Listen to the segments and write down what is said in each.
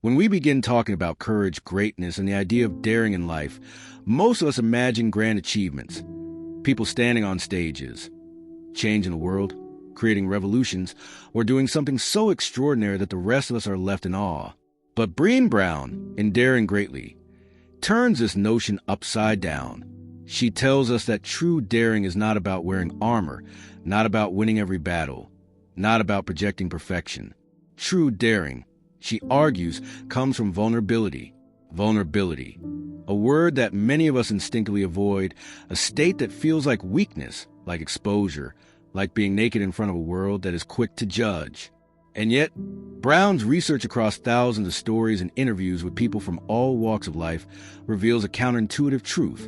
When we begin talking about courage, greatness, and the idea of daring in life, most of us imagine grand achievements. People standing on stages, changing the world, creating revolutions, or doing something so extraordinary that the rest of us are left in awe. But Brené Brown, in Daring Greatly, turns this notion upside down. She tells us that true daring is not about wearing armor, not about winning every battle, not about projecting perfection. True daring, she argues, comes from vulnerability. Vulnerability, a word that many of us instinctively avoid, a state that feels like weakness, like exposure, like being naked in front of a world that is quick to judge. And yet, Brown's research across thousands of stories and interviews with people from all walks of life reveals a counterintuitive truth.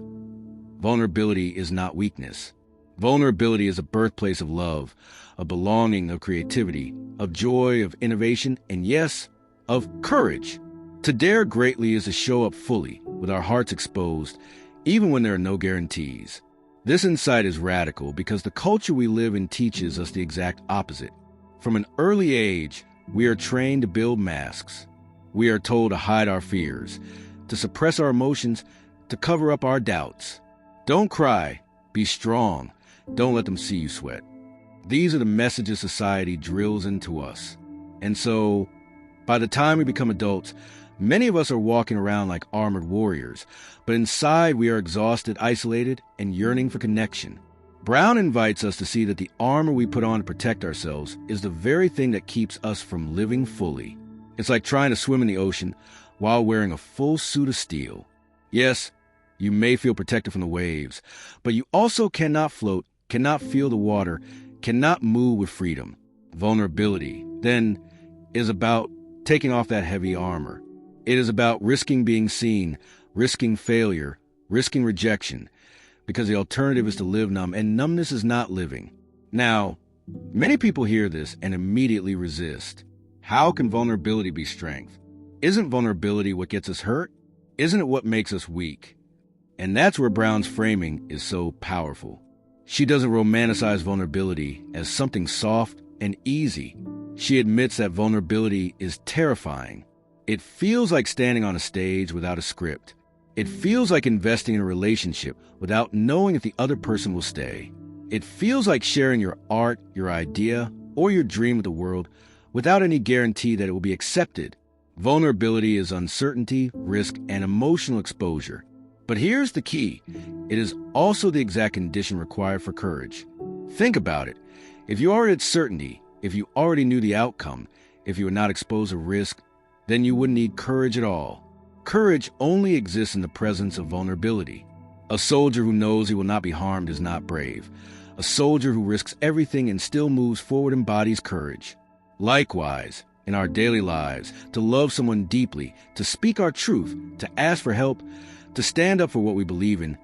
Vulnerability is not weakness. Vulnerability is a birthplace of love, of belonging, of creativity, of joy, of innovation, and yes, of courage. To dare greatly is to show up fully, with our hearts exposed, even when there are no guarantees. This insight is radical because the culture we live in teaches us the exact opposite. From an early age, we are trained to build masks. We are told to hide our fears, to suppress our emotions, to cover up our doubts. Don't cry, be strong, don't let them see you sweat. These are the messages society drills into us. And so, by the time we become adults, many of us are walking around like armored warriors, but inside we are exhausted, isolated, and yearning for connection. Brown invites us to see that the armor we put on to protect ourselves is the very thing that keeps us from living fully. It's like trying to swim in the ocean while wearing a full suit of steel. Yes, you may feel protected from the waves, but you also cannot float, cannot feel the water, cannot move with freedom. Vulnerability, then, is about taking off that heavy armor. It is about risking being seen, risking failure, risking rejection, because the alternative is to live numb, and numbness is not living. Now, many people hear this and immediately resist. How can vulnerability be strength? Isn't vulnerability what gets us hurt? Isn't it what makes us weak? And that's where Brown's framing is so powerful. She doesn't romanticize vulnerability as something soft and easy. She admits that vulnerability is terrifying. It feels like standing on a stage without a script. It feels like investing in a relationship without knowing if the other person will stay. It feels like sharing your art, your idea, or your dream with the world without any guarantee that it will be accepted. Vulnerability is uncertainty, risk, and emotional exposure. But here's the key. It is also the exact condition required for courage. Think about it. If you are at certainty, if you already knew the outcome, if you were not exposed to risk, then you wouldn't need courage at all. Courage only exists in the presence of vulnerability. A soldier who knows he will not be harmed is not brave. A soldier who risks everything and still moves forward embodies courage. Likewise, in our daily lives, to love someone deeply, to speak our truth, to ask for help, to stand up for what we believe in,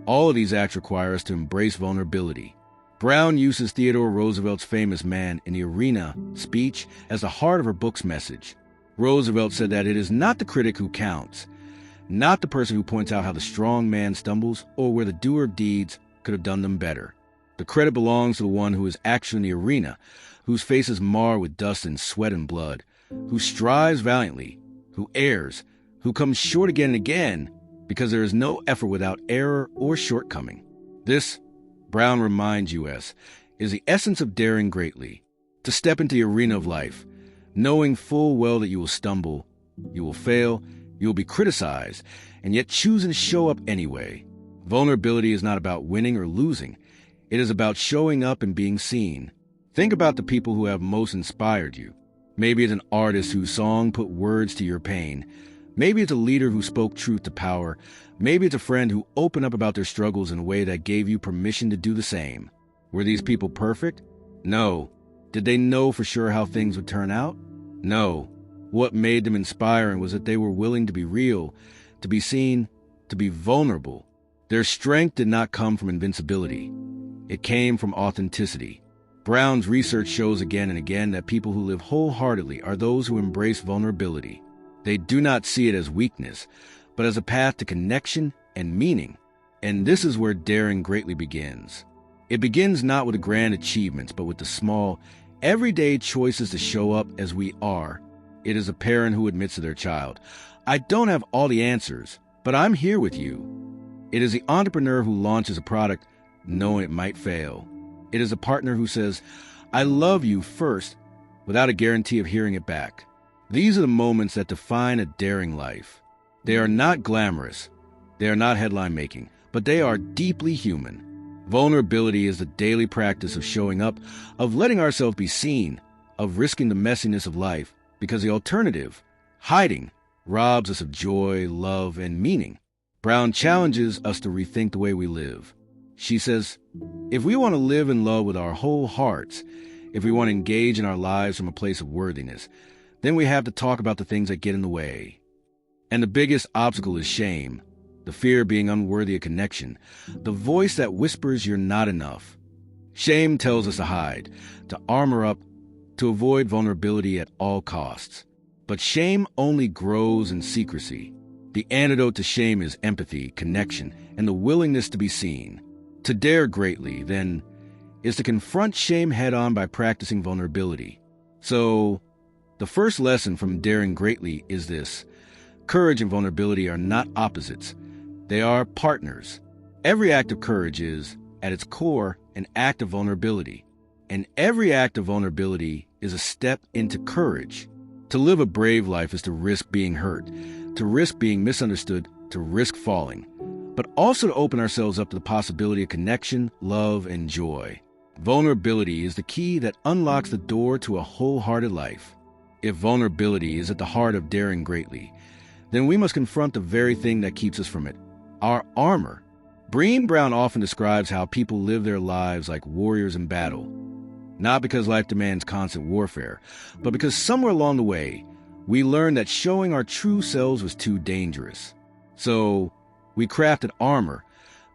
all of these acts require us to embrace vulnerability. Brown uses Theodore Roosevelt's famous "Man in the Arena" speech as the heart of her book's message. Roosevelt said that it is not the critic who counts, not the person who points out how the strong man stumbles or where the doer of deeds could have done them better. The credit belongs to the one who is actually in the arena, whose face is marred with dust and sweat and blood, who strives valiantly, who errs, who comes short again and again, because there is no effort without error or shortcoming. This, Brown reminds us, is the essence of daring greatly, to step into the arena of life, knowing full well that you will stumble, you will fail, you will be criticized, and yet choosing to show up anyway. Vulnerability is not about winning or losing. It is about showing up and being seen. Think about the people who have most inspired you. Maybe it's an artist whose song put words to your pain. Maybe it's a leader who spoke truth to power. Maybe it's a friend who opened up about their struggles in a way that gave you permission to do the same. Were these people perfect? No. Did they know for sure how things would turn out? No. What made them inspiring was that they were willing to be real, to be seen, to be vulnerable. Their strength did not come from invincibility. It came from authenticity. Brown's research shows again and again that people who live wholeheartedly are those who embrace vulnerability. They do not see it as weakness, but as a path to connection and meaning. And this is where daring greatly begins. It begins not with the grand achievements, but with the small, everyday choices to show up as we are, It is a parent who admits to their child, "I don't have all the answers, but I'm here with you." It is the entrepreneur who launches a product knowing it might fail. It is a partner who says, "I love you" first, without a guarantee of hearing it back. These are the moments that define a daring life. They are not glamorous. They are not headline-making, but they are deeply human. Vulnerability is the daily practice of showing up, of letting ourselves be seen, of risking the messiness of life, because the alternative, hiding, robs us of joy, love, and meaning. Brown challenges us to rethink the way we live. She says, if we want to live in love with our whole hearts, if we want to engage in our lives from a place of worthiness, then we have to talk about the things that get in the way. And the biggest obstacle is shame, the fear of being unworthy of connection, the voice that whispers you're not enough. Shame tells us to hide, to armor up, to avoid vulnerability at all costs. But shame only grows in secrecy. The antidote to shame is empathy, connection, and the willingness to be seen. To dare greatly, then, is to confront shame head-on by practicing vulnerability. So, the first lesson from daring greatly is this: courage and vulnerability are not opposites. They are partners. Every act of courage is, at its core, an act of vulnerability. And every act of vulnerability is a step into courage. To live a brave life is to risk being hurt, to risk being misunderstood, to risk falling, but also to open ourselves up to the possibility of connection, love, and joy. Vulnerability is the key that unlocks the door to a wholehearted life. If vulnerability is at the heart of daring greatly, then we must confront the very thing that keeps us from it, our armor. Brené Brown often describes how people live their lives like warriors in battle, not because life demands constant warfare, but because somewhere along the way, we learned that showing our true selves was too dangerous. So, we crafted armor: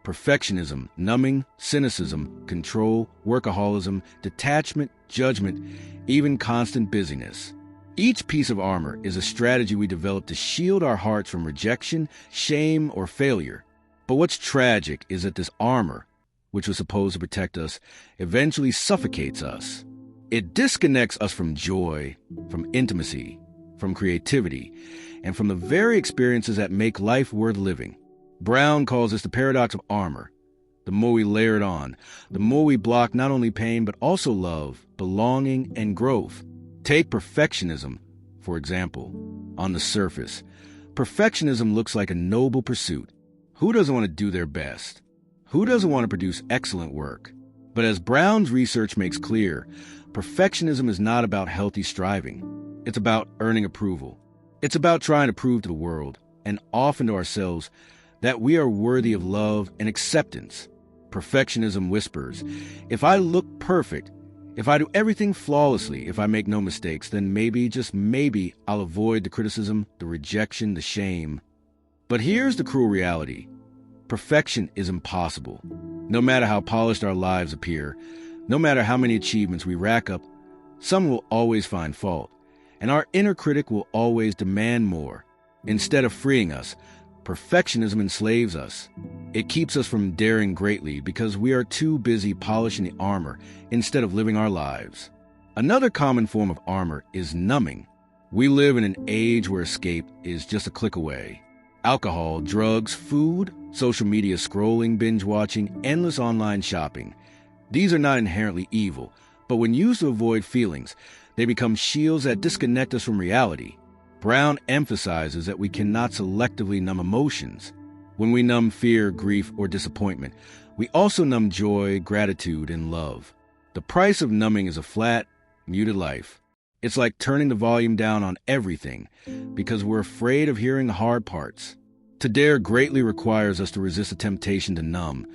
perfectionism, numbing, cynicism, control, workaholism, detachment, judgment, even constant busyness. Each piece of armor is a strategy we developed to shield our hearts from rejection, shame, or failure. But what's tragic is that this armor, which was supposed to protect us, eventually suffocates us. It disconnects us from joy, from intimacy, from creativity, and from the very experiences that make life worth living. Brown calls this the paradox of armor. The more we layer it on, the more we block not only pain but also love, belonging, and growth. Take perfectionism, for example. On the surface, perfectionism looks like a noble pursuit. Who doesn't want to do their best? Who doesn't want to produce excellent work? But as Brown's research makes clear, perfectionism is not about healthy striving. It's about earning approval. It's about trying to prove to the world, and often to ourselves, that we are worthy of love and acceptance. Perfectionism whispers, if I look perfect, if I do everything flawlessly, if I make no mistakes, then maybe, just maybe, I'll avoid the criticism, the rejection, the shame. But here's the cruel reality. Perfection is impossible. No matter how polished our lives appear, no matter how many achievements we rack up, someone will always find fault, and our inner critic will always demand more. Instead of freeing us, perfectionism enslaves us. It keeps us from daring greatly because we are too busy polishing the armor instead of living our lives. Another common form of armor is numbing. We live in an age where escape is just a click away. Alcohol, drugs, food, social media scrolling, binge watching, endless online shopping. These are not inherently evil, but when used to avoid feelings, they become shields that disconnect us from reality. Brown emphasizes that we cannot selectively numb emotions. When we numb fear, grief, or disappointment, we also numb joy, gratitude, and love. The price of numbing is a flat, muted life. It's like turning the volume down on everything because we're afraid of hearing the hard parts. To dare greatly requires us to resist the temptation to numb,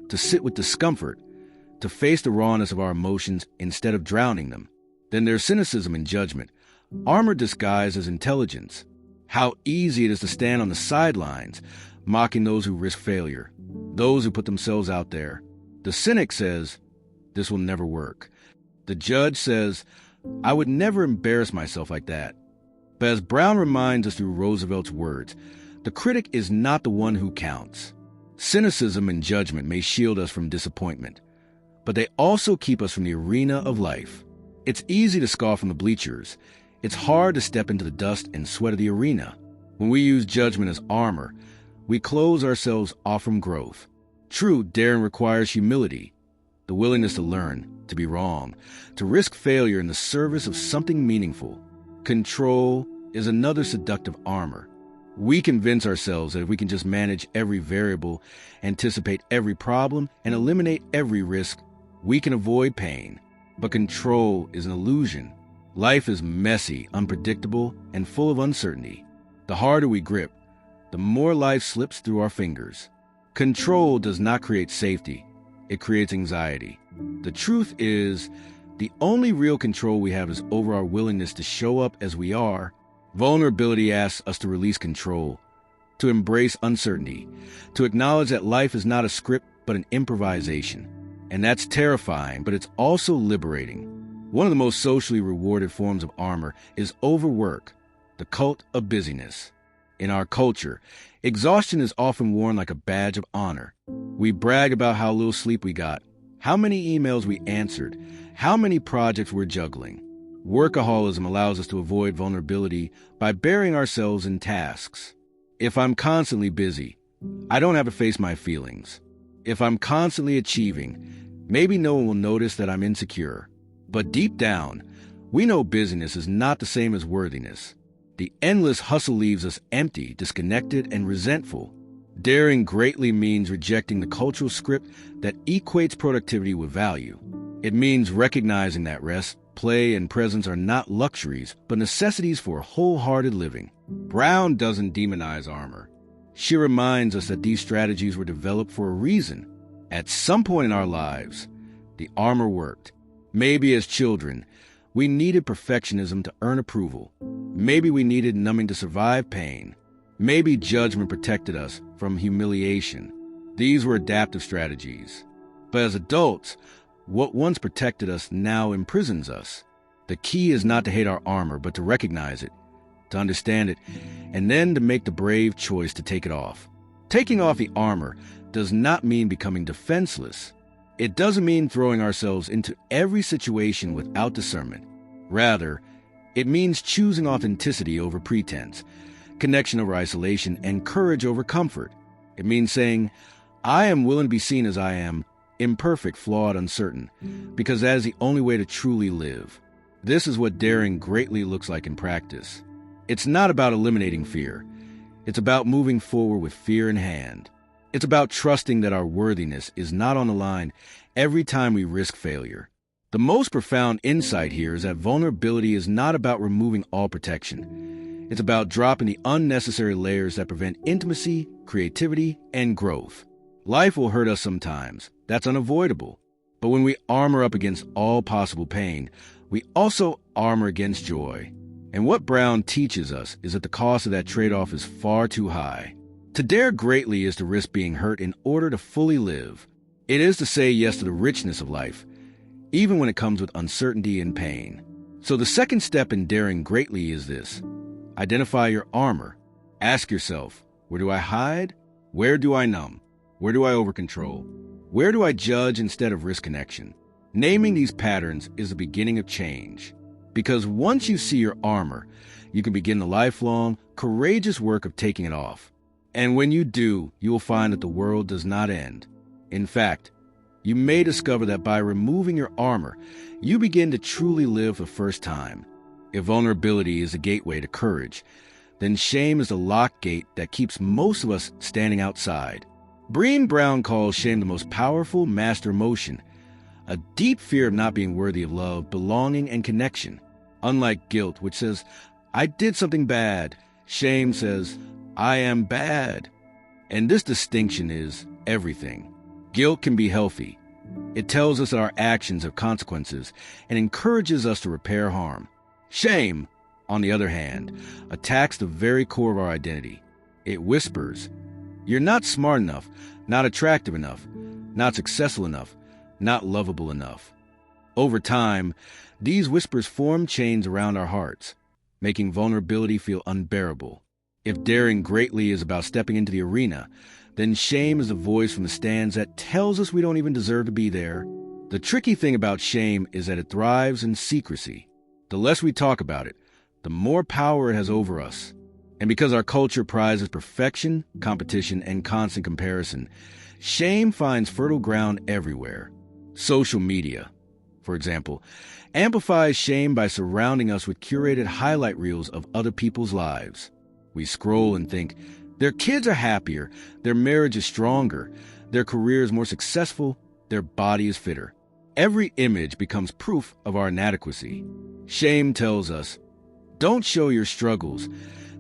to sit with discomfort, to face the rawness of our emotions instead of drowning them. Then there's cynicism and judgment, armor disguised as intelligence. How easy it is to stand on the sidelines, mocking those who risk failure, those who put themselves out there. The cynic says, this will never work. The judge says, I would never embarrass myself like that. But as Brown reminds us through Roosevelt's words, the critic is not the one who counts. Cynicism and judgment may shield us from disappointment, but they also keep us from the arena of life. It's easy to scoff from the bleachers. It's hard to step into the dust and sweat of the arena. When we use judgment as armor, we close ourselves off from growth. True daring requires humility, the willingness to learn, to be wrong, to risk failure in the service of something meaningful. Control is another seductive armor. We convince ourselves that if we can just manage every variable, anticipate every problem, and eliminate every risk, we can avoid pain. But control is an illusion. Life is messy, unpredictable, and full of uncertainty. The harder we grip, the more life slips through our fingers. Control does not create safety. It creates anxiety. The truth is, the only real control we have is over our willingness to show up as we are. Vulnerability asks us to release control, to embrace uncertainty, to acknowledge that life is not a script but an improvisation. And that's terrifying, but it's also liberating. One of the most socially rewarded forms of armor is overwork, the cult of busyness. In our culture, exhaustion is often worn like a badge of honor. We brag about how little sleep we got, how many emails we answered, how many projects we're juggling. Workaholism allows us to avoid vulnerability by burying ourselves in tasks. If I'm constantly busy, I don't have to face my feelings. If I'm constantly achieving, maybe no one will notice that I'm insecure. But deep down, we know busyness is not the same as worthiness. The endless hustle leaves us empty, disconnected, and resentful. Daring greatly means rejecting the cultural script that equates productivity with value. It means recognizing that rest, play, and presence are not luxuries, but necessities for wholehearted living. Brown doesn't demonize armor. She reminds us that these strategies were developed for a reason. At some point in our lives, the armor worked. Maybe as children, we needed perfectionism to earn approval. Maybe we needed numbing to survive pain. Maybe judgment protected us from humiliation. These were adaptive strategies. But as adults, what once protected us now imprisons us. The key is not to hate our armor, but to recognize it, to understand it, and then to make the brave choice to take it off. Taking off the armor does not mean becoming defenseless. It doesn't mean throwing ourselves into every situation without discernment. Rather, it means choosing authenticity over pretense, connection over isolation, and courage over comfort. It means saying, I am willing to be seen as I am, imperfect, flawed, uncertain, because that is the only way to truly live. This is what daring greatly looks like in practice. It's not about eliminating fear. It's about moving forward with fear in hand. It's about trusting that our worthiness is not on the line every time we risk failure. The most profound insight here is that vulnerability is not about removing all protection. It's about dropping the unnecessary layers that prevent intimacy, creativity, and growth. Life will hurt us sometimes. That's unavoidable. But when we armor up against all possible pain, we also armor against joy. And what Brown teaches us is that the cost of that trade-off is far too high. To dare greatly is to risk being hurt in order to fully live. It is to say yes to the richness of life, even when it comes with uncertainty and pain. So the second step in daring greatly is this. Identify your armor. Ask yourself, where do I hide? Where do I numb? Where do I overcontrol? Where do I judge instead of risk connection? Naming these patterns is the beginning of change. Because once you see your armor, you can begin the lifelong, courageous work of taking it off. And when you do, you will find that the world does not end. In fact, you may discover that by removing your armor, you begin to truly live for the first time. If vulnerability is a gateway to courage, then shame is the locked gate that keeps most of us standing outside. Brené Brown calls shame the most powerful master emotion, a deep fear of not being worthy of love, belonging, and connection. Unlike guilt, which says, I did something bad, shame says, I am bad. And this distinction is everything. Guilt can be healthy. It tells us that our actions have consequences and encourages us to repair harm. Shame, on the other hand, attacks the very core of our identity. It whispers, you're not smart enough, not attractive enough, not successful enough, not lovable enough. Over time, these whispers form chains around our hearts, making vulnerability feel unbearable. If daring greatly is about stepping into the arena, then shame is the voice from the stands that tells us we don't even deserve to be there. The tricky thing about shame is that it thrives in secrecy. The less we talk about it, the more power it has over us. And because our culture prizes perfection, competition, and constant comparison, shame finds fertile ground everywhere. Social media, for example, amplifies shame by surrounding us with curated highlight reels of other people's lives. We scroll and think, their kids are happier, their marriage is stronger, their career is more successful, their body is fitter. Every image becomes proof of our inadequacy. Shame tells us, don't show your struggles,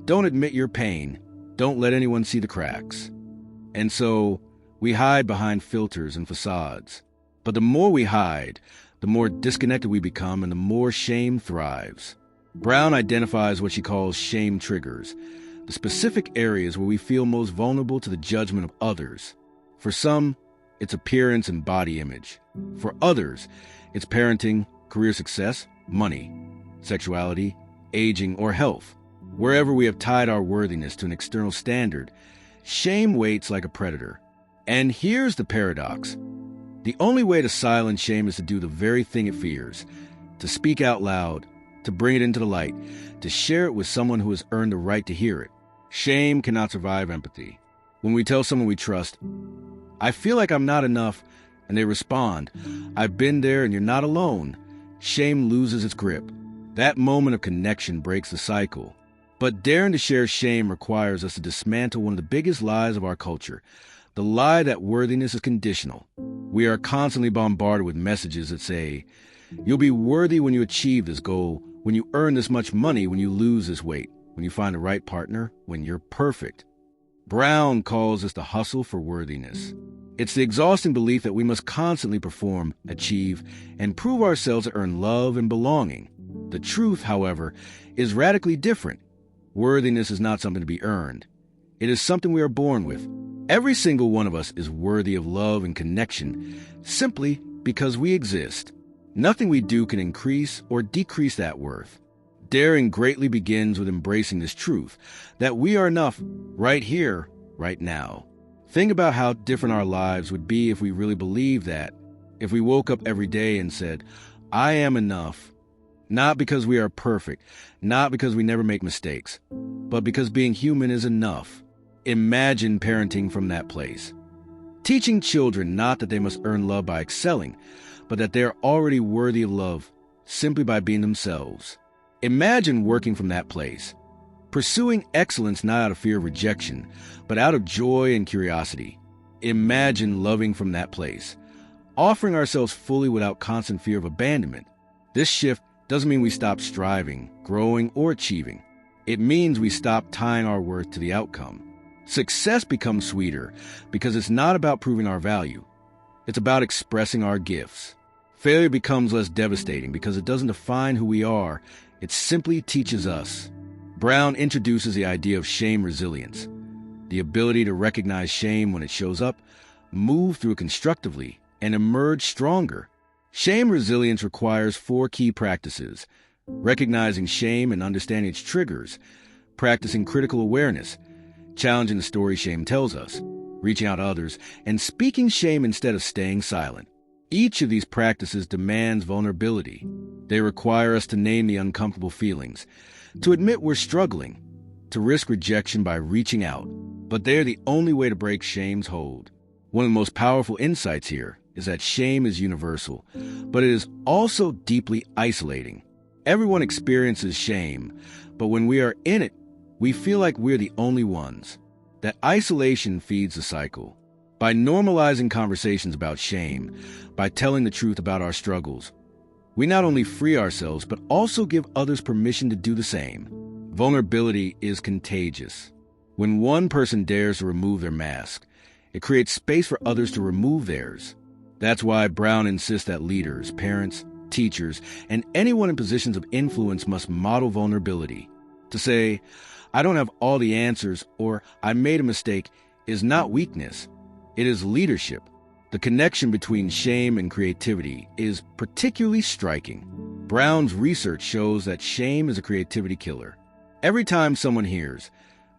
don't admit your pain, don't let anyone see the cracks. And so, we hide behind filters and facades. But the more we hide, the more disconnected we become and the more shame thrives. Brown identifies what she calls shame triggers, the specific areas where we feel most vulnerable to the judgment of others. For some, it's appearance and body image. For others, it's parenting, career success, money, sexuality, aging, or health. Wherever we have tied our worthiness to an external standard, shame waits like a predator. And here's the paradox. The only way to silence shame is to do the very thing it fears, to speak out loud, to bring it into the light, to share it with someone who has earned the right to hear it. Shame cannot survive empathy. When we tell someone we trust, I feel like I'm not enough, and they respond, I've been there and you're not alone, shame loses its grip. That moment of connection breaks the cycle. But daring to share shame requires us to dismantle one of the biggest lies of our culture, the lie that worthiness is conditional. We are constantly bombarded with messages that say, you'll be worthy when you achieve this goal, when you earn this much money, when you lose this weight, when you find the right partner, when you're perfect. Brown calls this the hustle for worthiness. It's the exhausting belief that we must constantly perform, achieve, and prove ourselves to earn love and belonging. The truth, however, is radically different. Worthiness is not something to be earned. It is something we are born with. Every single one of us is worthy of love and connection simply because we exist. Nothing we do can increase or decrease that worth. Daring greatly begins with embracing this truth, that we are enough right here, right now. Think about how different our lives would be if we really believed that. If we woke up every day and said, I am enough. Not because we are perfect, not because we never make mistakes, but because being human is enough. Imagine parenting from that place. Teaching children not that they must earn love by excelling, but that they are already worthy of love simply by being themselves. Imagine working from that place, pursuing excellence not out of fear of rejection, but out of joy and curiosity. Imagine loving from that place, offering ourselves fully without constant fear of abandonment. This shift doesn't mean we stop striving, growing, or achieving. It means we stop tying our worth to the outcome. Success becomes sweeter because it's not about proving our value. It's about expressing our gifts. Failure becomes less devastating because it doesn't define who we are. It simply teaches us. Brown introduces the idea of shame resilience, the ability to recognize shame when it shows up, move through it constructively, and emerge stronger. Shame resilience requires 4 key practices: recognizing shame and understanding its triggers, practicing critical awareness, challenging the story shame tells us, reaching out to others, and speaking shame instead of staying silent. Each of these practices demands vulnerability. They require us to name the uncomfortable feelings, to admit we're struggling, to risk rejection by reaching out. But they are the only way to break shame's hold. One of the most powerful insights here is that shame is universal, but it is also deeply isolating. Everyone experiences shame, but when we are in it, we feel like we're the only ones. That isolation feeds the cycle. By normalizing conversations about shame, by telling the truth about our struggles, we not only free ourselves, but also give others permission to do the same. Vulnerability is contagious. When one person dares to remove their mask, it creates space for others to remove theirs. That's why Brown insists that leaders, parents, teachers, and anyone in positions of influence must model vulnerability. To say, I don't have all the answers, or I made a mistake, is not weakness. It is leadership. The connection between shame and creativity is particularly striking. Brown's research shows that shame is a creativity killer. Every time someone hears,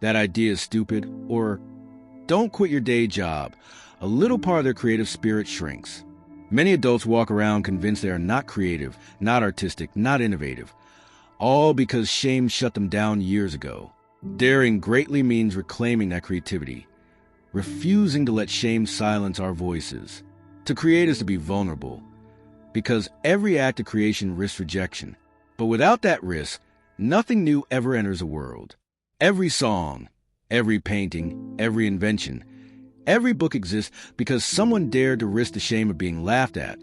that idea is stupid, or don't quit your day job, a little part of their creative spirit shrinks. Many adults walk around convinced they are not creative, not artistic, not innovative. all because shame shut them down years ago. Daring greatly means reclaiming that creativity, refusing to let shame silence our voices. To create is to be vulnerable, because every act of creation risks rejection. But without that risk, nothing new ever enters the world. Every song, every painting, every invention, every book exists because someone dared to risk the shame of being laughed at.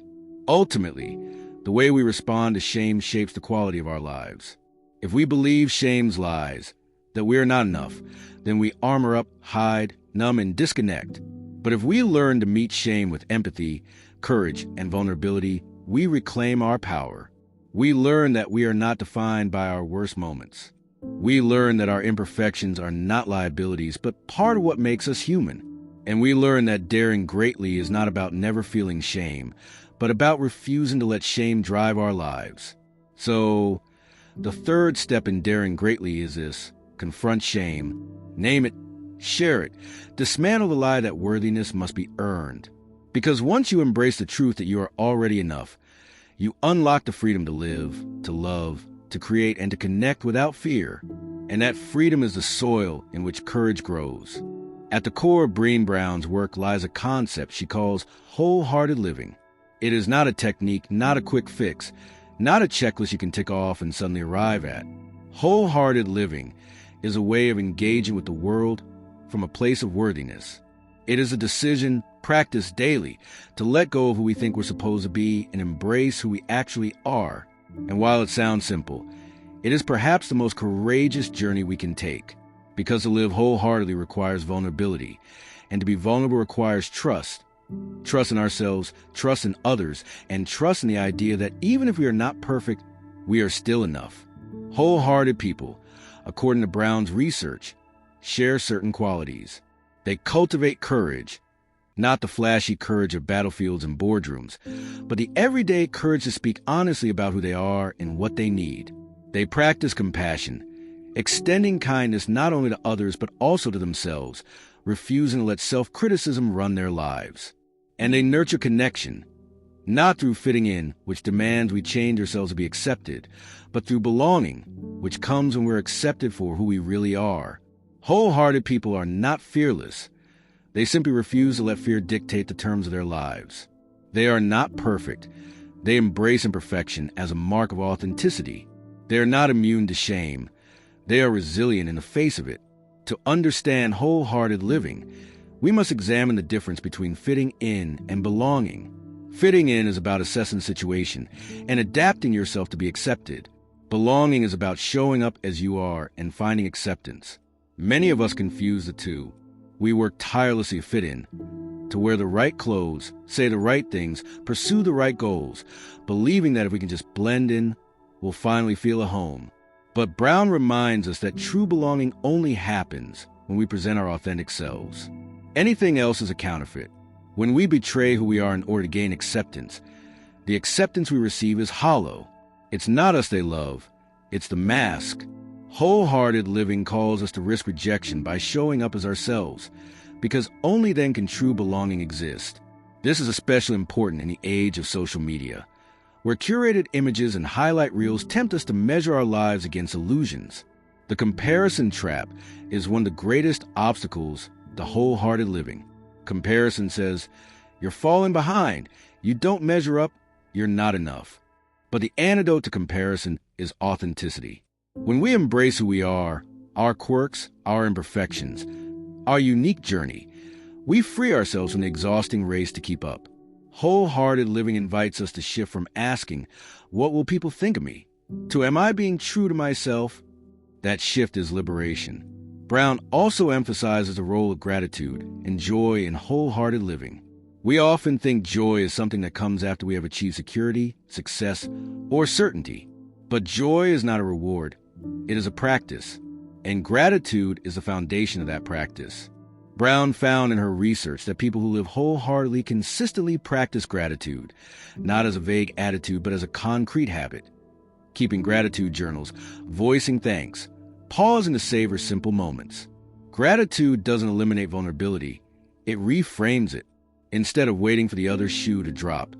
Ultimately, the way we respond to shame shapes the quality of our lives. If we believe shame's lies, that we are not enough, then we armor up, hide, numb, and disconnect. But if we learn to meet shame with empathy, courage, and vulnerability, we reclaim our power. We learn that we are not defined by our worst moments. We learn that our imperfections are not liabilities, but part of what makes us human. And we learn that daring greatly is not about never feeling shame, but about refusing to let shame drive our lives. So, the third step in daring greatly is this: confront shame, name it, share it, dismantle the lie that worthiness must be earned. Because once you embrace the truth that you are already enough, you unlock the freedom to live, to love, to create, and to connect without fear. And that freedom is the soil in which courage grows. At the core of Brené Brown's work lies a concept she calls wholehearted living. It is not a technique, not a quick fix, not a checklist you can tick off and suddenly arrive at. Wholehearted living is a way of engaging with the world from a place of worthiness. It is a decision, practiced daily, to let go of who we think we're supposed to be and embrace who we actually are. And while it sounds simple, it is perhaps the most courageous journey we can take, because to live wholeheartedly requires vulnerability, and to be vulnerable requires trust. Trust in ourselves, trust in others, and trust in the idea that even if we are not perfect, we are still enough. Wholehearted people, according to Brown's research, share certain qualities. They cultivate courage, not the flashy courage of battlefields and boardrooms, but the everyday courage to speak honestly about who they are and what they need. They practice compassion, extending kindness not only to others but also to themselves, refusing to let self-criticism run their lives. And they nurture connection, not through fitting in, which demands we change ourselves to be accepted, but through belonging, which comes when we're accepted for who we really are. Wholehearted people are not fearless. They simply refuse to let fear dictate the terms of their lives. They are not perfect. They embrace imperfection as a mark of authenticity. They are not immune to shame. They are resilient in the face of it. To understand wholehearted living, we must examine the difference between fitting in and belonging. Fitting in is about assessing the situation and adapting yourself to be accepted. Belonging is about showing up as you are and finding acceptance. Many of us confuse the two. We work tirelessly to fit in, to wear the right clothes, say the right things, pursue the right goals, believing that if we can just blend in, we'll finally feel at home. But Brown reminds us that true belonging only happens when we present our authentic selves. Anything else is a counterfeit. When we betray who we are in order to gain acceptance, the acceptance we receive is hollow. It's not us they love, it's the mask. Wholehearted living calls us to risk rejection by showing up as ourselves, because only then can true belonging exist. This is especially important in the age of social media, where curated images and highlight reels tempt us to measure our lives against illusions. The comparison trap is one of the greatest obstacles to wholehearted living. Comparison says, you're falling behind, you don't measure up, you're not enough. But the antidote to comparison is authenticity. When we embrace who we are, our quirks, our imperfections, our unique journey, we free ourselves from the exhausting race to keep up. Wholehearted living invites us to shift from asking, what will people think of me, to am I being true to myself? That shift is liberation. Brown also emphasizes the role of gratitude and joy in wholehearted living. We often think joy is something that comes after we have achieved security, success, or certainty. But joy is not a reward. It is a practice, and gratitude is the foundation of that practice. Brown found in her research that people who live wholeheartedly consistently practice gratitude, not as a vague attitude, but as a concrete habit. Keeping gratitude journals, voicing thanks, pausing to savor simple moments. Gratitude doesn't eliminate vulnerability, it reframes it. Instead of waiting for the other shoe to drop,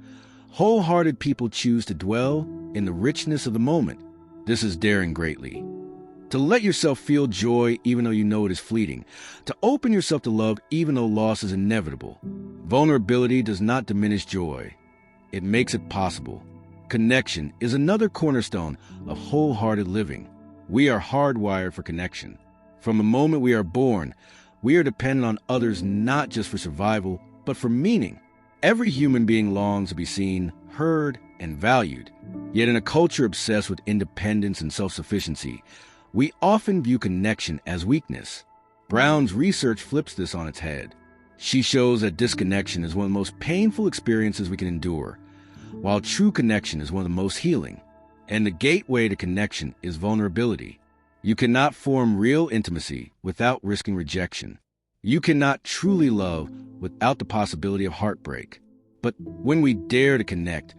wholehearted people choose to dwell in the richness of the moment. This is daring greatly. To let yourself feel joy even though you know it is fleeting. To open yourself to love even though loss is inevitable. Vulnerability does not diminish joy. It makes it possible. Connection is another cornerstone of wholehearted living. We are hardwired for connection. From the moment we are born, we are dependent on others not just for survival, but for meaning. Every human being longs to be seen, heard, and valued. Yet in a culture obsessed with independence and self-sufficiency, we often view connection as weakness. Brown's research flips this on its head. She shows that disconnection is one of the most painful experiences we can endure, while true connection is one of the most healing. And the gateway to connection is vulnerability. You cannot form real intimacy without risking rejection. You cannot truly love without the possibility of heartbreak. But when we dare to connect,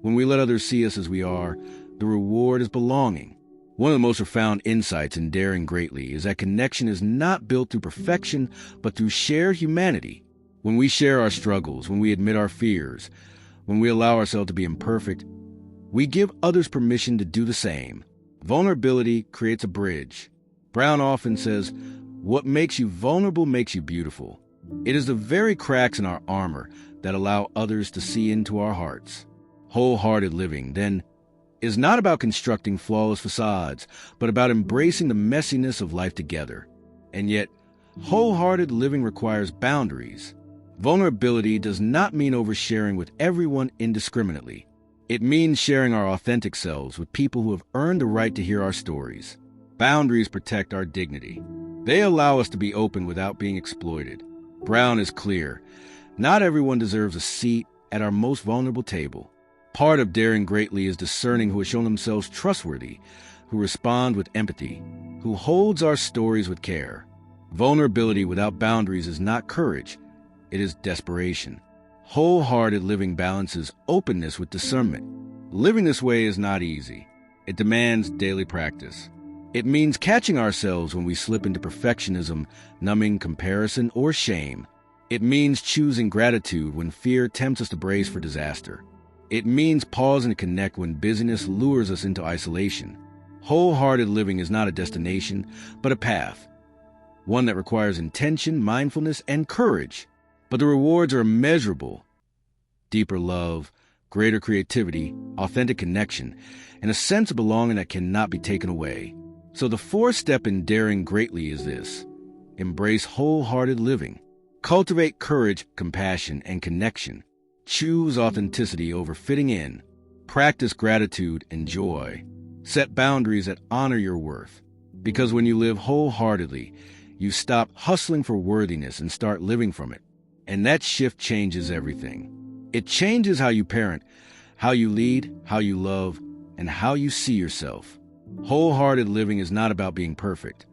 when we let others see us as we are, the reward is belonging. One of the most profound insights in Daring Greatly is that connection is not built through perfection, but through shared humanity. When we share our struggles, when we admit our fears, when we allow ourselves to be imperfect, we give others permission to do the same. Vulnerability creates a bridge. Brown often says, "What makes you vulnerable makes you beautiful." It is the very cracks in our armor that allow others to see into our hearts. Wholehearted living, then, is not about constructing flawless facades, but about embracing the messiness of life together. And yet, wholehearted living requires boundaries. Vulnerability does not mean oversharing with everyone indiscriminately. It means sharing our authentic selves with people who have earned the right to hear our stories. Boundaries protect our dignity. They allow us to be open without being exploited. Brown is clear. Not everyone deserves a seat at our most vulnerable table. Part of Daring Greatly is discerning who has shown themselves trustworthy, who respond with empathy, who holds our stories with care. Vulnerability without boundaries is not courage, it is desperation. Wholehearted living balances openness with discernment. Living this way is not easy. It demands daily practice. It means catching ourselves when we slip into perfectionism, numbing comparison, or shame. It means choosing gratitude when fear tempts us to brace for disaster. It means pausing to connect when busyness lures us into isolation. Wholehearted living is not a destination, but a path. One that requires intention, mindfulness, and courage. But the rewards are immeasurable. Deeper love, greater creativity, authentic connection, and a sense of belonging that cannot be taken away. So the fourth step in Daring Greatly is this: embrace wholehearted living. Cultivate courage, compassion, and connection. Choose authenticity over fitting in. Practice gratitude and joy. Set boundaries that honor your worth. Because when you live wholeheartedly, you stop hustling for worthiness and start living from it. And that shift changes everything. It changes how you parent, how you lead, how you love, and how you see yourself. Wholehearted living is not about being perfect.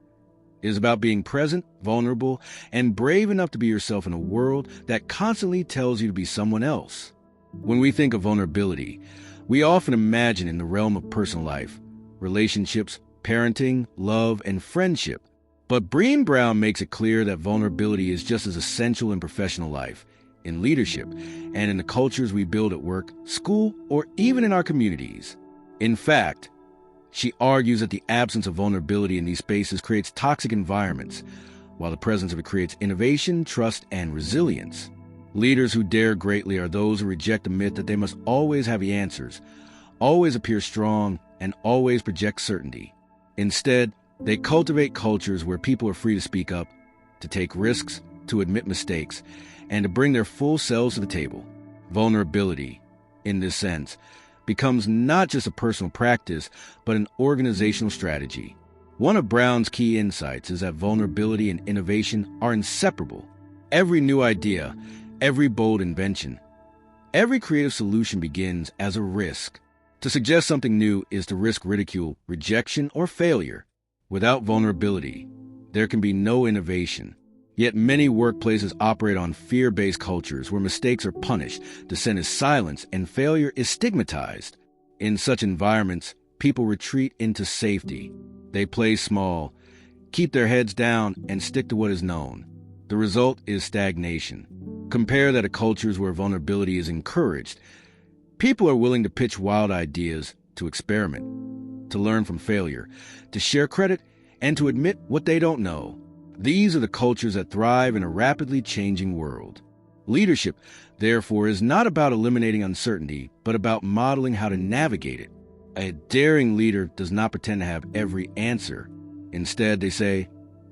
It is about being present, vulnerable, and brave enough to be yourself in a world that constantly tells you to be someone else. When we think of vulnerability, we often imagine in the realm of personal life, relationships, parenting, love, and friendship. But Brené Brown makes it clear that vulnerability is just as essential in professional life, in leadership, and in the cultures we build at work, school, or even in our communities. In fact, she argues that the absence of vulnerability in these spaces creates toxic environments, while the presence of it creates innovation, trust, and resilience. Leaders who dare greatly are those who reject the myth that they must always have the answers, always appear strong, and always project certainty. Instead, they cultivate cultures where people are free to speak up, to take risks, to admit mistakes, and to bring their full selves to the table. Vulnerability, in this sense, becomes not just a personal practice, but an organizational strategy. One of Brown's key insights is that vulnerability and innovation are inseparable. Every new idea, every bold invention, every creative solution begins as a risk. To suggest something new is to risk ridicule, rejection, or failure. Without vulnerability, there can be no innovation. Yet many workplaces operate on fear-based cultures where mistakes are punished, dissent is silenced, and failure is stigmatized. In such environments, people retreat into safety. They play small, keep their heads down, and stick to what is known. The result is stagnation. Compare that to cultures where vulnerability is encouraged. People are willing to pitch wild ideas, to experiment. to learn from failure, to share credit, and to admit what they don't know. These are the cultures that thrive in a rapidly changing world. Leadership, therefore, is not about eliminating uncertainty, but about modeling how to navigate it. A daring leader does not pretend to have every answer. Instead, they say,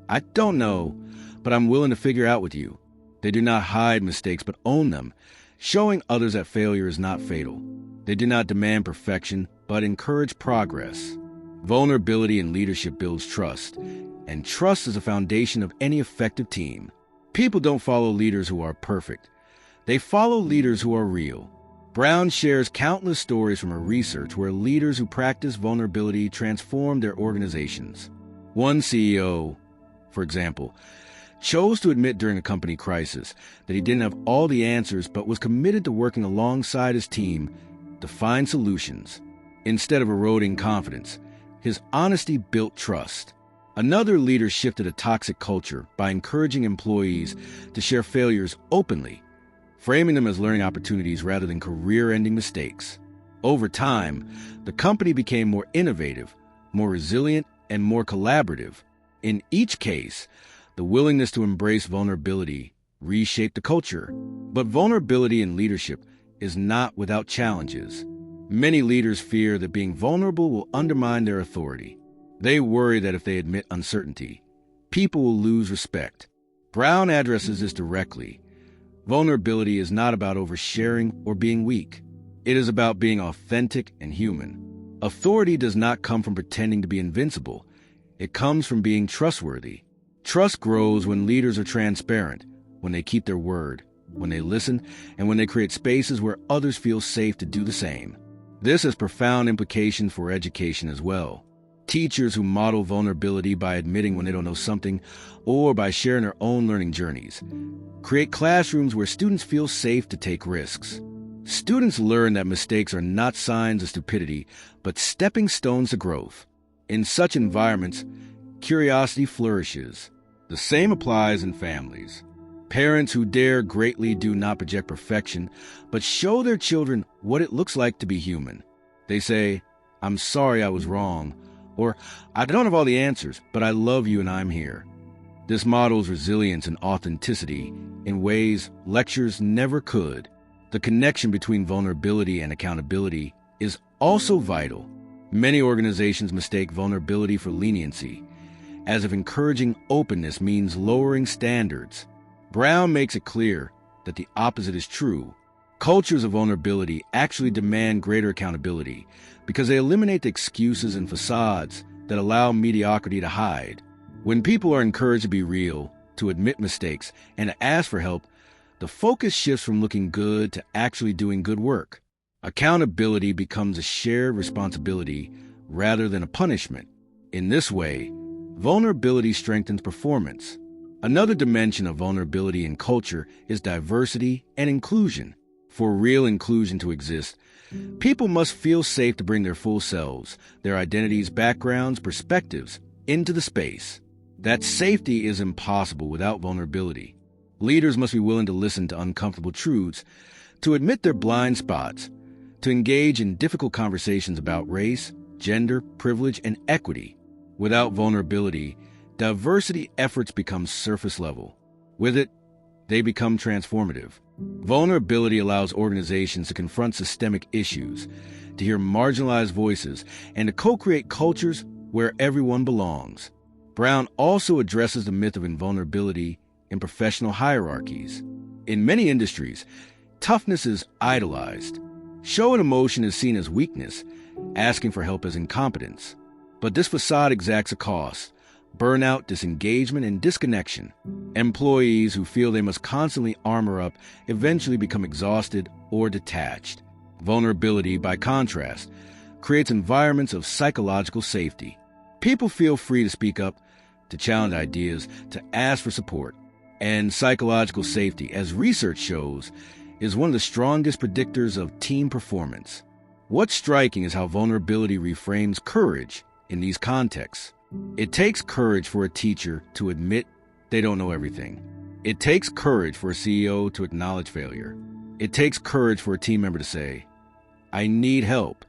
"I don't know, but I'm willing to figure out with you." They do not hide mistakes, but own them, showing others that failure is not fatal. They do not demand perfection, but encourage progress. Vulnerability in leadership builds trust, and trust is the foundation of any effective team. People don't follow leaders who are perfect. They follow leaders who are real. Brown shares countless stories from her research where leaders who practice vulnerability transform their organizations. One CEO, for example, chose to admit during a company crisis that he didn't have all the answers but was committed to working alongside his team to find solutions. Instead of eroding confidence, his honesty built trust. Another leader shifted a toxic culture by encouraging employees to share failures openly, framing them as learning opportunities rather than career-ending mistakes. Over time, the company became more innovative, more resilient, and more collaborative. In each case, the willingness to embrace vulnerability reshaped the culture. But vulnerability in leadership is not without challenges. Many leaders fear that being vulnerable will undermine their authority. They worry that if they admit uncertainty, people will lose respect. Brown addresses this directly. Vulnerability is not about oversharing or being weak. It is about being authentic and human. Authority does not come from pretending to be invincible. It comes from being trustworthy. Trust grows when leaders are transparent, when they keep their word, when they listen, and when they create spaces where others feel safe to do the same. This has profound implications for education as well. Teachers who model vulnerability by admitting when they don't know something or by sharing their own learning journeys create classrooms where students feel safe to take risks. Students learn that mistakes are not signs of stupidity, but stepping stones to growth. In such environments, curiosity flourishes. The same applies in families. Parents who dare greatly do not project perfection, but show their children what it looks like to be human. They say, "I'm sorry I was wrong," or "I don't have all the answers, but I love you and I'm here." This models resilience and authenticity in ways lectures never could. The connection between vulnerability and accountability is also vital. Many organizations mistake vulnerability for leniency, as if encouraging openness means lowering standards. Brown makes it clear that the opposite is true. Cultures of vulnerability actually demand greater accountability because they eliminate the excuses and facades that allow mediocrity to hide. When people are encouraged to be real, to admit mistakes, and to ask for help, the focus shifts from looking good to actually doing good work. Accountability becomes a shared responsibility rather than a punishment. In this way, vulnerability strengthens performance. Another dimension of vulnerability in culture is diversity and inclusion. For real inclusion to exist, people must feel safe to bring their full selves, their identities, backgrounds, perspectives, into the space. That safety is impossible without vulnerability. Leaders must be willing to listen to uncomfortable truths, to admit their blind spots, to engage in difficult conversations about race, gender, privilege, and equity. Without vulnerability, diversity efforts become surface level. With it, they become transformative. Vulnerability allows organizations to confront systemic issues, to hear marginalized voices, and to co-create cultures where everyone belongs. Brown also addresses the myth of invulnerability in professional hierarchies. In many industries, toughness is idolized. Showing emotion is seen as weakness, asking for help as incompetence. But this facade exacts a cost: burnout, disengagement, and disconnection. Employees who feel they must constantly armor up eventually become exhausted or detached. Vulnerability, by contrast, creates environments of psychological safety. People feel free to speak up, to challenge ideas, to ask for support. And psychological safety, as research shows, is one of the strongest predictors of team performance. What's striking is how vulnerability reframes courage in these contexts. It takes courage for a teacher to admit they don't know everything. It takes courage for a CEO to acknowledge failure. It takes courage for a team member to say, "I need help."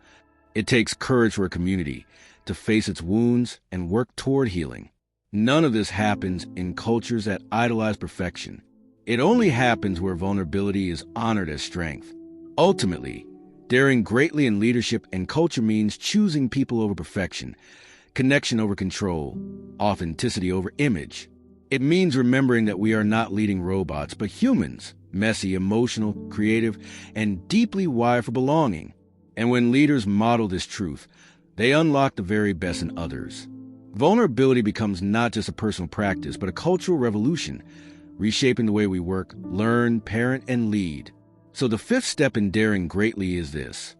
It takes courage for a community to face its wounds and work toward healing. None of this happens in cultures that idolize perfection. It only happens where vulnerability is honored as strength. Ultimately, daring greatly in leadership and culture means choosing people over perfection, connection over control, authenticity over image. It means remembering that we are not leading robots, but humans, messy, emotional, creative, and deeply wired for belonging. And when leaders model this truth, they unlock the very best in others. Vulnerability becomes not just a personal practice, but a cultural revolution, reshaping the way we work, learn, parent, and lead. So the fifth step in daring greatly is this: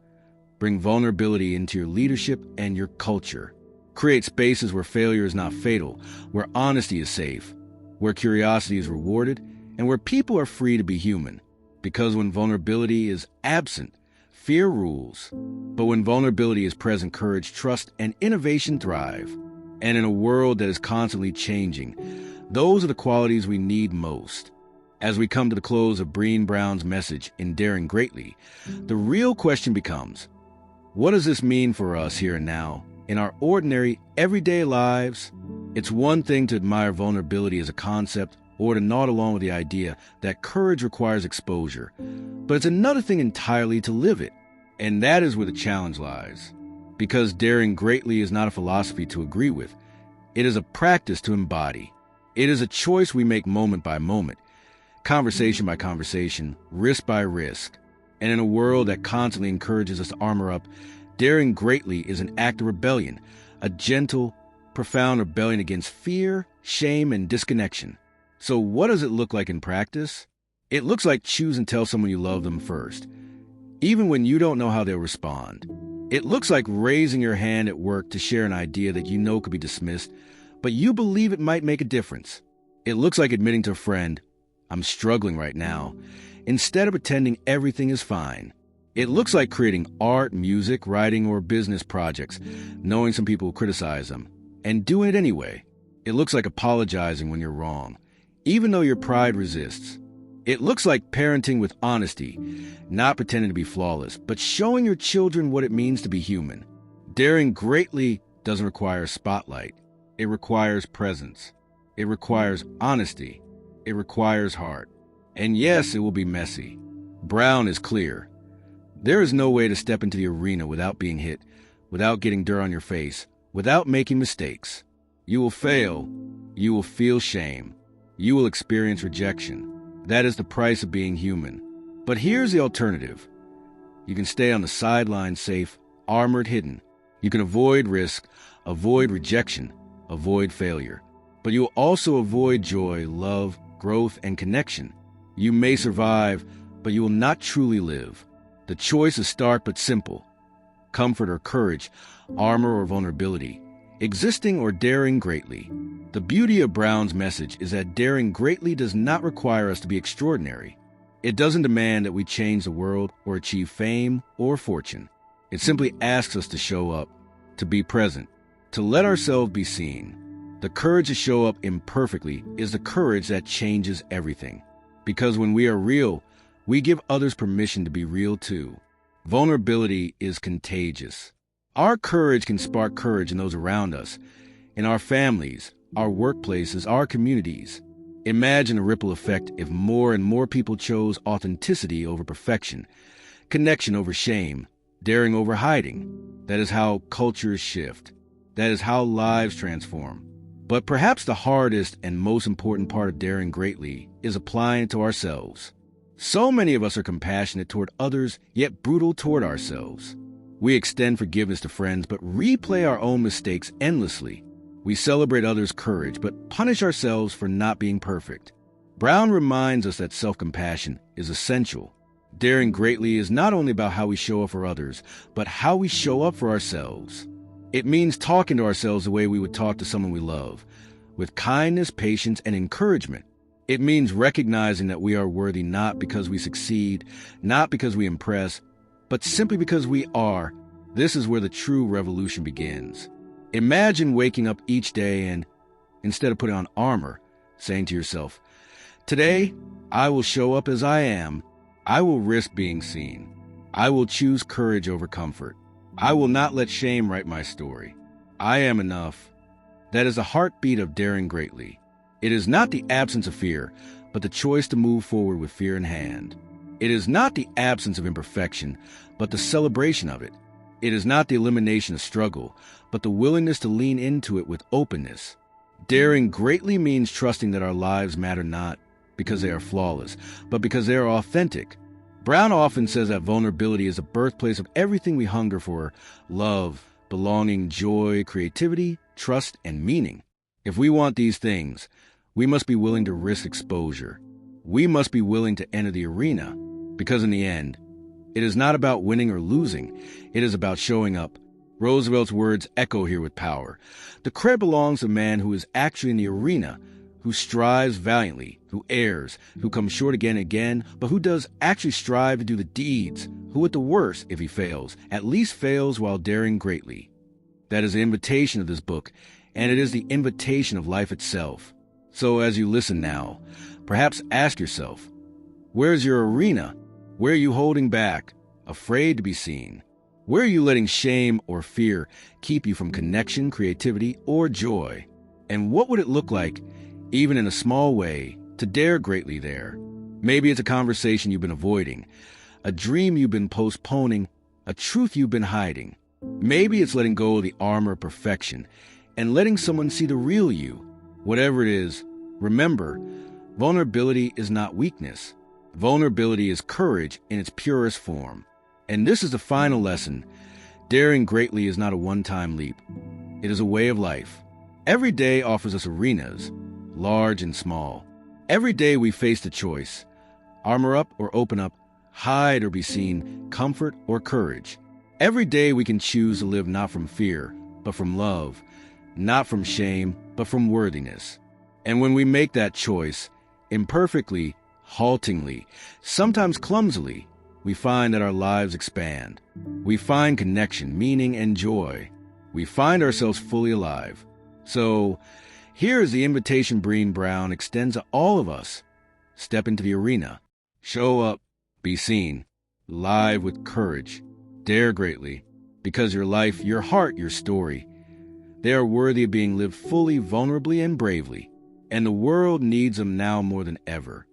bring vulnerability into your leadership and your culture. Create spaces where failure is not fatal, where honesty is safe, where curiosity is rewarded, and where people are free to be human. Because when vulnerability is absent, fear rules. But when vulnerability is present, courage, trust, and innovation thrive. And in a world that is constantly changing, those are the qualities we need most. As we come to the close of Brené Brown's message in Daring Greatly, the real question becomes, what does this mean for us here and now, in our ordinary, everyday lives? It's one thing to admire vulnerability as a concept or to nod along with the idea that courage requires exposure, but it's another thing entirely to live it. And that is where the challenge lies. Because daring greatly is not a philosophy to agree with. It is a practice to embody. It is a choice we make moment by moment, conversation by conversation, risk by risk. And in a world that constantly encourages us to armor up, daring greatly is an act of rebellion, a gentle, profound rebellion against fear, shame, and disconnection. So what does it look like in practice? It looks like choose and tell someone you love them first, even when you don't know how they'll respond. It looks like raising your hand at work to share an idea that you know could be dismissed, but you believe it might make a difference. It looks like admitting to a friend, I'm struggling right now, instead of pretending everything is fine. It looks like creating art, music, writing, or business projects, knowing some people will criticize them, and doing it anyway. It looks like apologizing when you're wrong, even though your pride resists. It looks like parenting with honesty, not pretending to be flawless, but showing your children what it means to be human. Daring greatly doesn't require a spotlight. It requires presence. It requires honesty. It requires heart. And yes, it will be messy. Brown is clear. There is no way to step into the arena without being hit, without getting dirt on your face, without making mistakes. You will fail. You will feel shame. You will experience rejection. That is the price of being human. But here's the alternative. You can stay on the sidelines safe, armored, hidden. You can avoid risk, avoid rejection, avoid failure. But you will also avoid joy, love, growth, and connection. You may survive, but you will not truly live. The choice is stark but simple. Comfort or courage, armor or vulnerability, existing or daring greatly. The beauty of Brown's message is that daring greatly does not require us to be extraordinary. It doesn't demand that we change the world or achieve fame or fortune. It simply asks us to show up, to be present, to let ourselves be seen. The courage to show up imperfectly is the courage that changes everything. Because when we are real, we give others permission to be real too. Vulnerability is contagious. Our courage can spark courage in those around us, in our families, our workplaces, our communities. Imagine a ripple effect if more and more people chose authenticity over perfection, connection over shame, daring over hiding. That is how cultures shift. That is how lives transform. But perhaps the hardest and most important part of daring greatly is applying it to ourselves. So many of us are compassionate toward others, yet brutal toward ourselves. We extend forgiveness to friends, but replay our own mistakes endlessly. We celebrate others' courage, but punish ourselves for not being perfect. Brown reminds us that self-compassion is essential. Daring greatly is not only about how we show up for others, but how we show up for ourselves. It means talking to ourselves the way we would talk to someone we love, with kindness, patience, and encouragement. It means recognizing that we are worthy not because we succeed, not because we impress, but simply because we are. This is where the true revolution begins. Imagine waking up each day and, instead of putting on armor, saying to yourself, today, I will show up as I am. I will risk being seen. I will choose courage over comfort. I will not let shame write my story. I am enough. That is the heartbeat of daring greatly. It is not the absence of fear, but the choice to move forward with fear in hand. It is not the absence of imperfection, but the celebration of it. It is not the elimination of struggle, but the willingness to lean into it with openness. Daring greatly means trusting that our lives matter not because they are flawless, but because they are authentic. Brown often says that vulnerability is the birthplace of everything we hunger for: love, belonging, joy, creativity, trust, and meaning. If we want these things, we must be willing to risk exposure. We must be willing to enter the arena, because in the end, it is not about winning or losing. It is about showing up. Roosevelt's words echo here with power. The credit belongs to the man who is actually in the arena, who strives valiantly, who errs, who comes short again and again, but who does actually strive to do the deeds, who at the worst, if he fails, at least fails while daring greatly. That is the invitation of this book, and it is the invitation of life itself. So as you listen now, perhaps ask yourself, where's your arena? Where are you holding back, afraid to be seen? Where are you letting shame or fear keep you from connection, creativity, or joy? And what would it look like, even in a small way, to dare greatly there? Maybe it's a conversation you've been avoiding, a dream you've been postponing, a truth you've been hiding. Maybe it's letting go of the armor of perfection and letting someone see the real you. Whatever it is, remember, vulnerability is not weakness. Vulnerability is courage in its purest form. And this is the final lesson. Daring greatly is not a one-time leap. It is a way of life. Every day offers us arenas, large and small. Every day we face the choice: armor up or open up, hide or be seen, comfort or courage. Every day we can choose to live not from fear, but from love, not from shame, but from worthiness. And when we make that choice, imperfectly, haltingly, sometimes clumsily, we find that our lives expand. We find connection, meaning, and joy. We find ourselves fully alive. So, here is the invitation Brené Brown extends to all of us. Step into the arena. Show up. Be seen. Live with courage. Dare greatly. Because your life, your heart, your story, they are worthy of being lived fully, vulnerably, and bravely. And the world needs them now more than ever.